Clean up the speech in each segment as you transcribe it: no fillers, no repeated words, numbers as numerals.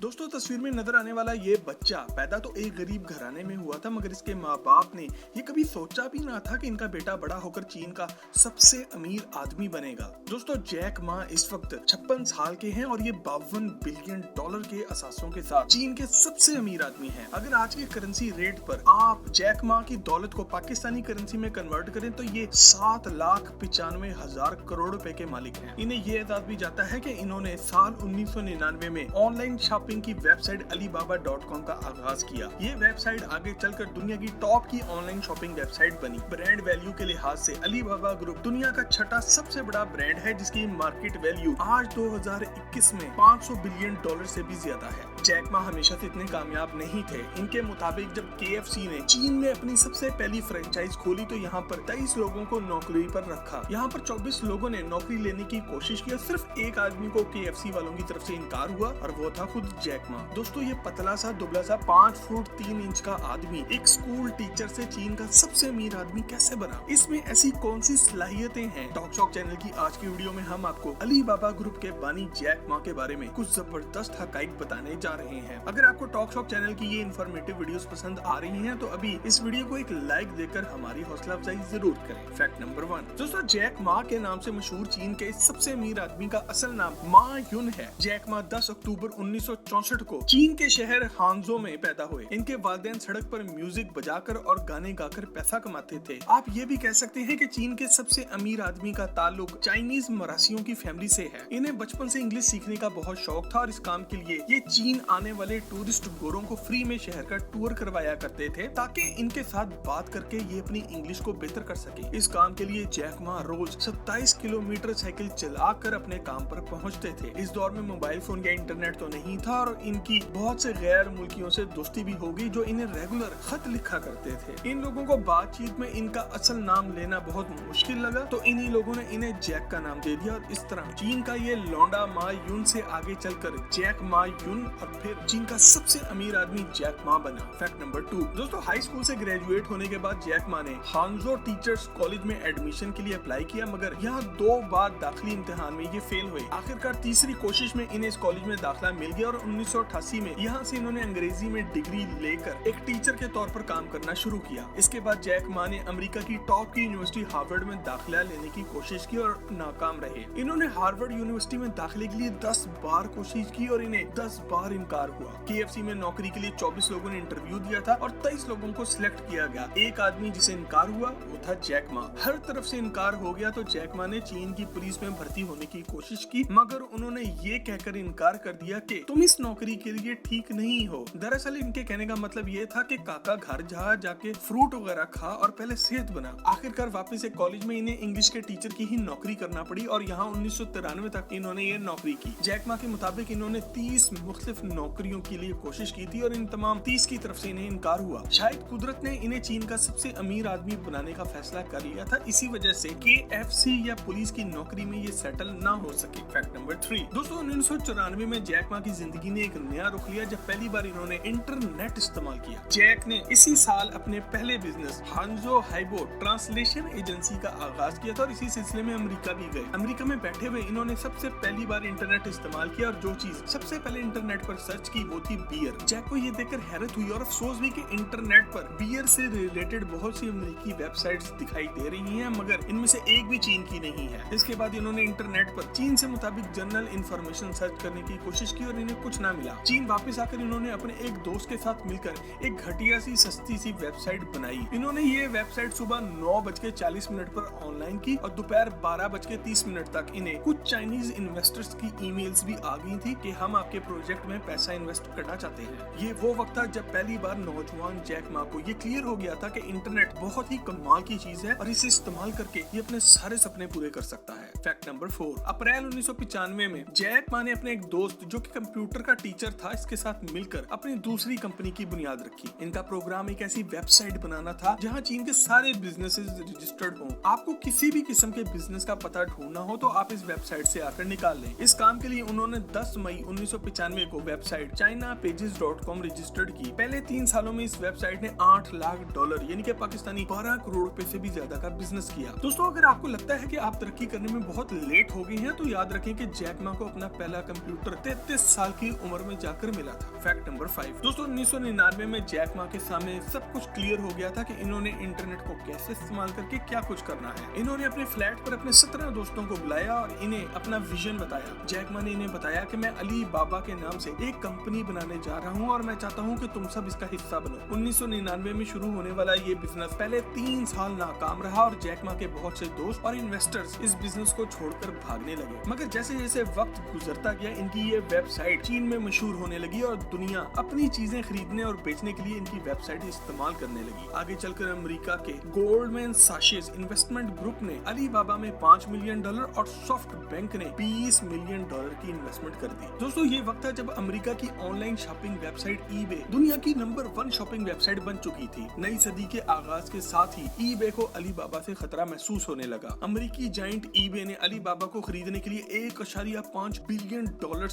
दोस्तों तस्वीर में नजर आने वाला ये बच्चा पैदा तो एक गरीब घराने में हुआ था, मगर इसके माँ बाप ने ये कभी सोचा भी ना था कि इनका बेटा बड़ा होकर चीन का सबसे अमीर आदमी बनेगा। दोस्तों जैक मा इस वक्त 56 साल के हैं और ये 52 बिलियन डॉलर के असासों के साथ चीन के सबसे अमीर आदमी हैं। अगर आज के करेंसी रेट पर आप जैक मा की दौलत को पाकिस्तानी करेंसी में कन्वर्ट करें तो ये 7,95,000 करोड़ रुपए के मालिक हैं। इन्हें ये एजाज भी जाता है कि इन्होंने साल 1999 में ऑनलाइन शॉपिंग की वेबसाइट alibaba.com का आगाज किया। ये वेबसाइट आगे चलकर दुनिया की टॉप की ऑनलाइन शॉपिंग वेबसाइट बनी। ब्रांड वैल्यू के लिहाज से अलीबाबा ग्रुप दुनिया का छठा सबसे बड़ा ब्रांड है, जिसकी मार्केट वैल्यू आज 2021 में 500 बिलियन डॉलर से भी ज्यादा है। जैक मा हमेशा से इतने कामयाब नहीं थे। इनके मुताबिक जब KFC ने चीन में अपनी सबसे पहली फ्रेंचाइज खोली तो यहाँ पर 23 लोगों को नौकरी पर रखा। यहाँ पर 24 लोगों ने नौकरी लेने की कोशिश की, सिर्फ एक आदमी को KFC वालों की तरफ से इनकार हुआ और वो था खुद जैक मा। दोस्तों ये पतला सा दुबला सा 5 फुट 3 इंच का आदमी एक स्कूल टीचर से चीन का सबसे अमीर आदमी कैसे बना? इसमें ऐसी कौन सी सलाहियतें हैं? टॉक शॉक चैनल की आज की वीडियो में हम आपको अलीबाबा ग्रुप के बानी जैक मा के बारे में कुछ जबरदस्त हकाइक बताने जा रहे हैं। अगर आपको टॉक शॉक चैनल की ये इन्फॉर्मेटिव वीडियोस पसंद आ रही हैं तो अभी इस वीडियो को एक लाइक देकर हमारी हौसला अफजाई जरूर करें। फैक्ट नंबर 1, दोस्तों जैक मा के नाम से मशहूर चीन के सबसे अमीर आदमी का असल नाम मा युन है। जैक मा 10 अक्टूबर 1964 को चीन के शहर हांगझो में पैदा हुए। इनके वालिदैन सड़क पर म्यूजिक बजाकर और गाने गाकर पैसा कमाते थे। आप ये भी कह सकते हैं कि चीन के सबसे अमीर आदमी का ताल्लुक चाइनीज मरासियों की फैमिली से है। इन्हें बचपन से इंग्लिश सीखने का बहुत शौक था और इस काम के लिए ये चीन आने वाले टूरिस्ट गोरों को फ्री में शहर का टूर करवाया करते थे ताकि इनके साथ बात करके ये अपनी इंग्लिश को बेहतर कर सके। इस काम के लिए जैक मा रोज 27 किलोमीटर साइकिल चलाकर अपने काम पर पहुंचते थे। इस दौर में मोबाइल फोन या इंटरनेट तो नहीं था और इनकी बहुत से गैर मुल्कियों से दोस्ती भी हो गई जो इन्हें रेगुलर खत लिखा करते थे। इन लोगों को बातचीत में इनका असल नाम लेना बहुत मुश्किल लगा तो इन्हीं लोगों ने इन्हें जैक का नाम दे दिया और इस तरह चीन का ये लौंडा मा युन से आगे चलकर जैक मा युन और फिर चीन का सबसे अमीर आदमी जैक मा बना। फैक्ट नंबर 2, दोस्तों हाई स्कूल से ग्रेजुएट होने के बाद जैक मा ने हांगझो टीचर्स कॉलेज में एडमिशन के लिए अप्लाई किया, मगर यहाँ 2 बार दाखिली इम्तिहान में ये फेल हुए। आखिरकार तीसरी कोशिश में इन्हें इस कॉलेज में दाखिला मिल गया और 1988 में यहाँ से इन्होंने अंग्रेजी में डिग्री लेकर एक टीचर के तौर पर काम करना शुरू किया। इसके बाद जैक मा ने अमेरिका की टॉप की यूनिवर्सिटी हार्वर्ड में दाखिला लेने की कोशिश की और नाकाम रहे। इन्होंने हार्वर्ड यूनिवर्सिटी में दाखिले के लिए 10 बार कोशिश की और इन्हें 10 बार इनकार हुआ। KFC में नौकरी के लिए 24 लोगों ने इंटरव्यू दिया था और 23 लोगों को सिलेक्ट किया गया। एक आदमी जिसे इनकार हुआ वो था जैक मा। हर तरफ से इनकार हो गया तो जैक मा ने चीन की पुलिस में भर्ती होने की कोशिश की, मगर उन्होंने ये कहकर इनकार कर दिया कि तुम इस नौकरी के लिए ठीक नहीं हो। दरअसल इनके कहने का मतलब ये था कि काका घर जाके फ्रूट वगैरह खा और पहले सेहत बना। आखिरकार वापस एक कॉलेज में इन्हें इंग्लिश के टीचर की ही नौकरी करना पड़ी और यहाँ 1993 तक इन्होंने ये नौकरी की। जैक मा के मुताबिक इन्होंने 30 मुख्तलिफ नौकरियों के लिए कोशिश की थी और इन तमाम 30 की तरफ से इन्हें इनकार हुआ। शायद कुदरत ने इन्हें चीन का सबसे अमीर आदमी बनाने का फैसला कर लिया था, इसी वजह से KFC या पुलिस की नौकरी में ये सेटल ना हो सके। फैक्ट नंबर 3, दोस्तों 1994 में जैक मा की जिंदगी ने एक नया रुख लिया जब पहली बार इन्होंने इंटरनेट इस्तेमाल किया। जैक ने इसी साल अपने पहले बिजनेस हांगझो हाइबो ट्रांसलेशन एजेंसी का आगाज किया था और इसी सिलसिले में अमेरिका भी गए। अमेरिका में बैठे हुए इन्होंने सबसे पहली बार इंटरनेट इस्तेमाल किया और जो चीज सबसे पहले इंटरनेट पर सर्च की वो थी बियर। जैक को ये देखकर हैरत हुई और अफसोस भी कि इंटरनेट पर बियर से रिलेटेड बहुत सी अमेरिकी वेबसाइट्स दिखाई दे रही हैं, मगर इनमें से एक भी चीन की नहीं है। इसके बाद इन्होंने इंटरनेट पर चीन से मुताबिक जनरल इंफॉर्मेशन सर्च करने की कोशिश की और इन्हें कुछ ना मिला। चीन वापस आकर इन्होंने अपने एक दोस्त के साथ मिलकर एक घटिया सी सस्ती सी वेबसाइट बनाई। इन्होंने ये वेबसाइट सुबह 9:40 पर ऑनलाइन की और दोपहर 12:30 तक इन्हें कुछ चाइनीज इन्वेस्टर्स की ईमेल्स भी आ गई थी कि हम आपके प्रोजेक्ट में पैसा इन्वेस्ट करना चाहते हैं। ये वो वक्त था जब पहली बार नौजवान जैक मा को ये क्लियर हो गया था कि इंटरनेट बहुत ही कमाल की चीज है और इसे इस्तेमाल करके ये अपने सारे सपने पूरे कर सकता है। फैक्ट नंबर 4, अप्रैल 1995 में जैक मा ने अपने एक दोस्त जो कि कंप्यूटर का टीचर था इसके साथ मिलकर अपनी दूसरी कंपनी की बुनियाद रखी। इनका प्रोग्राम एक ऐसी वेबसाइट बनाना था जहां चीन के सारे बिजनेसेस रजिस्टर्ड हों। आपको किसी भी किस्म के बिजनेस का पता ढूंढना हो तो आप इस वेबसाइट से आकर निकाल लें। इस काम के लिए उन्होंने 10 मई 1995 को वेबसाइट ChinaPages.com रजिस्टर्ड की। पहले 3 सालों में इस वेबसाइट ने $8 लाख यानी कि पाकिस्तानी 12 करोड़ रुपए से भी ज्यादा का बिजनेस किया। दोस्तों अगर आपको लगता है कि आप तरक्की करने में बहुत लेट हो गए हैं तो याद रखें कि जैक मा को अपना पहला कंप्यूटर 33 साल की उम्र में जाकर मिला था। फैक्ट नंबर 5 दोस्तों 1999 में जैक मा के सामने सब कुछ क्लियर हो गया था कि इन्होंने इंटरनेट को कैसे इस्तेमाल करके क्या कुछ करना है। इन्होंने अपने फ्लैट पर अपने 17 दोस्तों को बुलाया और इन्हें अपना विजन बताया। जैक मा ने इन्हें बताया कि मैं अली बाबा के नाम से एक कंपनी बनाने जा रहा हूँ और मैं चाहता हूँ कि तुम सब इसका हिस्सा बनो। 1999 में शुरू होने वाला ये बिजनेस पहले 3 साल नाकाम रहा और जैक मा के बहुत से दोस्त और इन्वेस्टर्स इस बिजनेस को छोड़कर भागने लगे। मगर जैसे जैसे वक्त गुजरता गया इनकी ये वेबसाइट चीन में मशहूर होने लगी और दुनिया अपनी चीजें खरीदने और बेचने के लिए इनकी वेबसाइट इस्तेमाल करने लगी। आगे चलकर अमेरिका के गोल्डमैन साचेस इन्वेस्टमेंट ग्रुप ने अली बाबा में $5 मिलियन और सॉफ्ट बैंक ने $20 मिलियन की इन्वेस्टमेंट कर दी। दोस्तों ये वक्त था जब अमेरिका की ऑनलाइन शॉपिंग वेबसाइट ईबे दुनिया की नंबर 1 शॉपिंग वेबसाइट बन चुकी थी। नई सदी के आगाज के साथ ही ईबे को अली बाबा से खतरा महसूस होने लगा। अमेरिकी जाइंट ईबे ने अली बाबा को खरीदने के लिए $1.5 बिलियन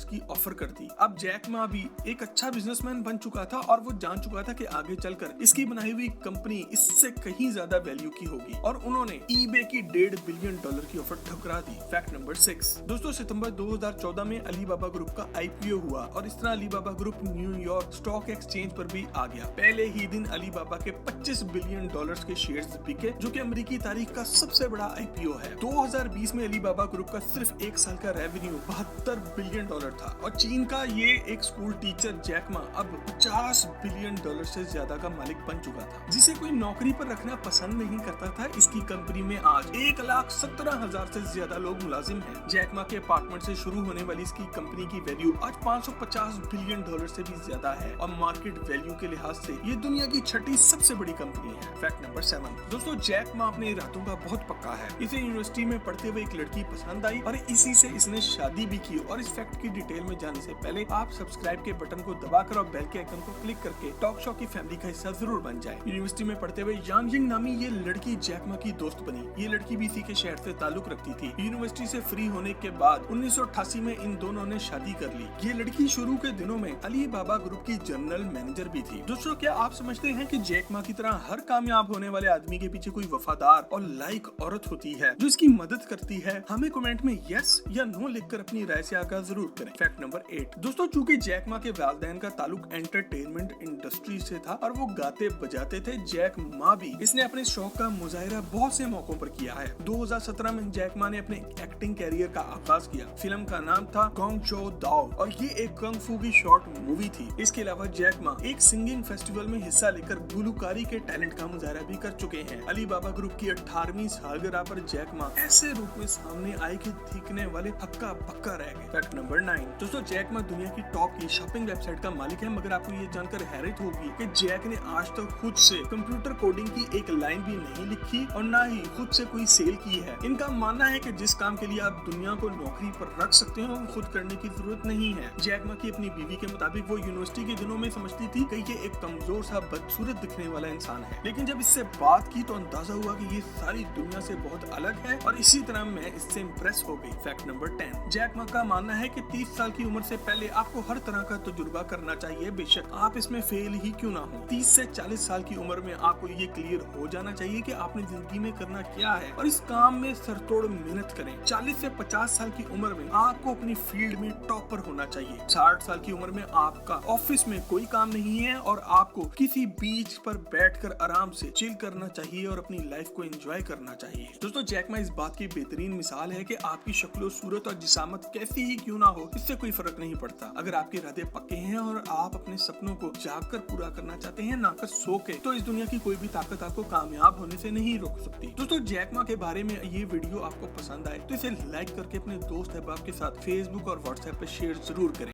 की ऑफर कर दी। अब जैक मा भी एक अच्छा बिजनेसमैन बन चुका था और वो जान चुका था कि आगे चलकर इसकी बनाई हुई कंपनी इससे कहीं ज्यादा वैल्यू की होगी और उन्होंने ईबे की $1.5 बिलियन की ऑफर ठुकरा दी। फैक्ट नंबर 6 दोस्तों सितंबर 2014 में अली बाबा ग्रुप का IPO हुआ और इस तरह अली बाबा ग्रुप न्यूयॉर्क स्टॉक एक्सचेंज पर भी आ गया। पहले ही दिन अली बाबा के $25 बिलियन के शेयर्स बिके जो कि अमेरिकी तारीख का सबसे बड़ा IPO है। 2020 में अली बाबा ग्रुप का सिर्फ 1 साल का रेवेन्यू $72 बिलियन था और चीन का ये एक स्कूल टीचर जैक मा अब $50 बिलियन से ज्यादा का मालिक बन चुका था। जिसे कोई नौकरी पर रखना पसंद नहीं करता था इसकी कंपनी में आज 1,17,000 से ज्यादा लोग मुलाजिम हैं। जैक मा के अपार्टमेंट से शुरू होने वाली इसकी कंपनी की वैल्यू आज $550 बिलियन से भी ज्यादा है और मार्केट वैल्यू के लिहाज से ये दुनिया की 6ठी सबसे बड़ी कंपनी है। फैक्ट नंबर 7 दोस्तों जैक मा अपने इरादों का बहुत पक्का है। इसे यूनिवर्सिटी में पढ़ते हुए एक लड़की पसंद आई और इसी से इसने शादी भी की। और इस फैक्ट की डिटेल में जाने से पहले आप सब्सक्राइब के बटन को दबाकर और बेल के आइकन को क्लिक करके टॉक शो की फैमिली का हिस्सा जरूर बन जाए। यूनिवर्सिटी में पढ़ते हुए यांग यिंग नामी ये लड़की जैक मा की दोस्त बनी। ये लड़की भी इसी के शहर से ताल्लुक रखती थी। यूनिवर्सिटी से फ्री होने के बाद 1988 में इन दोनों ने शादी कर ली। ये लड़की शुरू के दिनों में अली बाबा ग्रुप की जनरल मैनेजर भी थी। दोस्तों क्या आप समझते हैं कि जैक मा की तरह हर कामयाब होने वाले आदमी के पीछे कोई वफादार और लाइक औरत होती है जो इसकी मदद करती है? हमें कमेंट में यस या नो लिखकर अपनी राय से आगाह जरूर करें। फैक्ट नंबर 8 दोस्तों चूंकि जैक मा के वालिदैन का ताल्लुक एंटरटेनमेंट इंडस्ट्री से था और वो गाते बजाते थे, जैक मा भी इसने अपने शौक का मुजाहिरा बहुत से मौकों पर किया है। 2017 में जैक मा ने अपने एक्टिंग कैरियर का आगाज किया। फिल्म का नाम था गोंग चो दाओ और ये एक कंग फू की शॉर्ट मूवी थी। इसके अलावा जैक मा एक सिंगिंग फेस्टिवल में हिस्सा लेकर गुलकारी के टैलेंट का मुजाहिरा भी कर चुके हैं। अली बाबा ग्रुप की 18वीं सालगिरह पर जैक मा ऐसे रूप में सामने आए कि दिखने वाले हक्का पक्का रह गए। फैक्ट नंबर 9 दोस्तों जैक मा दुनिया की टॉप की शॉपिंग वेबसाइट का मालिक है। मगर आपको ये जानकर हैरत होगी कि जैक ने आज तक खुद से कंप्यूटर कोडिंग की एक लाइन भी नहीं लिखी और ना ही खुद से कोई सेल की है। इनका मानना है कि जिस काम के लिए आप दुनिया को नौकरी पर रख सकते हो वो खुद करने की जरूरत नहीं है। जैक मा की अपनी बीवी के मुताबिक वो यूनिवर्सिटी के दिनों में समझती थी कि ये एक कमजोर सा बदसूरत दिखने वाला इंसान है, लेकिन जब इससे बात की तो अंदाजा हुआ कि ये सारी दुनिया से बहुत अलग है और इसी तरह मैं इससे इम्प्रेस हो गई। फैक्ट नंबर 10 जैक मा का मानना है कि 30 साल की उम्र से पहले आपको हर तरह का तजुर्बा करना चाहिए, बेशक आप इसमें फेल ही क्यों ना हो। 30 से 40 साल की उम्र में आपको ये क्लियर हो जाना चाहिए कि आपने जिंदगी में करना क्या है और इस काम में सरतोड़ मेहनत करें। 40 से 50 साल की उम्र में आपको अपनी फील्ड में टॉपर होना चाहिए। 60 साल की उम्र में आपका ऑफिस में कोई काम नहीं है और आपको किसी बीच पर बैठकर आराम से चिल करना चाहिए और अपनी लाइफ को एंजॉय करना चाहिए। दोस्तों जैक मा इस बात की बेहतरीन मिसाल है कि आपकी शक्लो सूरत और जिसामत कैसी ही क्यों ना हो, इससे कोई फर्क नहीं पड़ता। अगर आपके इरादे पक्के हैं और आप अपने सपनों को जाग कर पूरा करना चाहते हैं ना कर सो के, तो इस दुनिया की कोई भी ताकत आपको कामयाब होने से नहीं रोक सकती। दोस्तों जैक मा के बारे में ये वीडियो आपको पसंद आए तो इसे लाइक करके अपने दोस्त अहबाब के साथ फेसबुक और व्हाट्सएप पे शेयर जरूर करें।